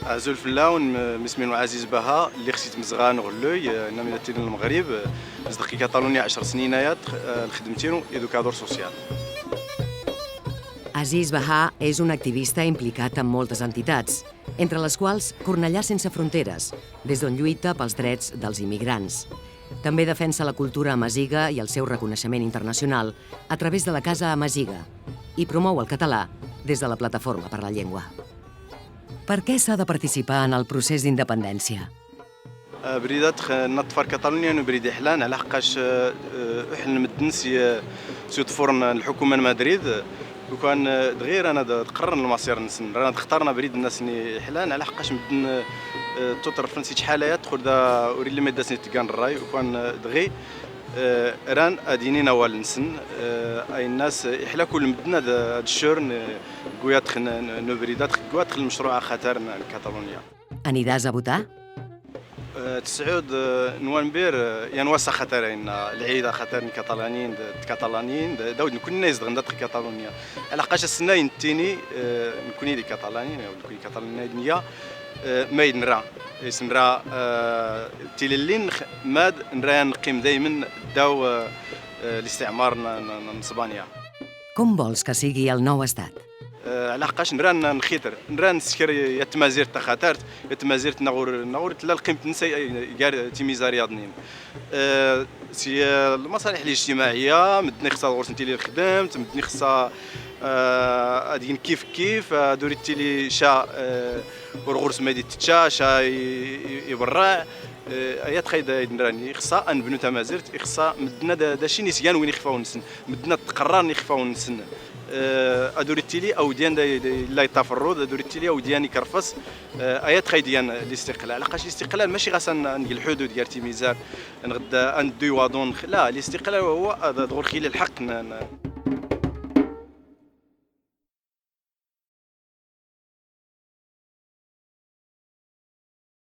عزول فلاون مسمينو عزيز بها اللي خسيت مزغان غلوي ناميناتين المغرب زدقي كاتالونيا 10 سنينات خدمتينو ادوكادور سوسيال. Aziz Bahá és un activista implicat en moltes entitats, entre les quals Cornellà Sense Fronteres, des d'on lluita pels drets dels immigrants. També defensa la cultura amaziga i el seu reconeixement internacional a través de la Casa Amaziga i promou el català des de la Plataforma per la Llengua. Per què s'ha de participar en el procés d'independència? بريدات نطفر كاتالونيا نبريد إحلان على حقاش إحنا مدنسي سيطفرن الحكومة مدريد وكان دغير أنا تقرر المصير نسن رانا اختارنا بريد الناس إحلان على حقاش مدن توتر فرنسي شحالة تدخل دا أوري اللي ما داسني تكان الراي وكان دغي ران أديني نوال نسن أي الناس إحلا كل مدنا هاد الشهر قويات نبريدات قويات المشروع خطر كاتالونيا. Aniràs a votar? 9 نوفمبر ينوسع خطرين العيد خطرين كاتالانيين داود كل الناس غندا كاتالونيا على حقاش السنه ينتيني نكوني دي كاتالانيين او نكوني كاتالونيا ما ينرا يسنرا تيلين ماد نرا نقيم دائما داو الاستعمار نصبانيا. Com vols que sigui el nou estat? على حقاش نران نخيتر نران نسكر يتمازير تخاطرت يتمازير نغور تلا القيمة نسا يقار تيميزا رياضنين سي المصالح الاجتماعية مدني خصها غورس نتي اللي خدمت مدني خصها ادين كيف دوري تيلي شا ورغورس مادي تتشا شا يبرع ايات خايده نراني خصها نبنو تمازيرت خصها مدنا داشي نسيان وين يخفاو نسن مدنا تقرر يخفاو نسن ادوري تيلي او ديان لا يتفرد ادوري تيلي او ديان يكرفس ايات خاي ديان الاستقلال علاش الاستقلال ماشي غاس نلقى الحدود ديال تيميزار نغدا ندوي وادون لا الاستقلال هو دغور خيل الحق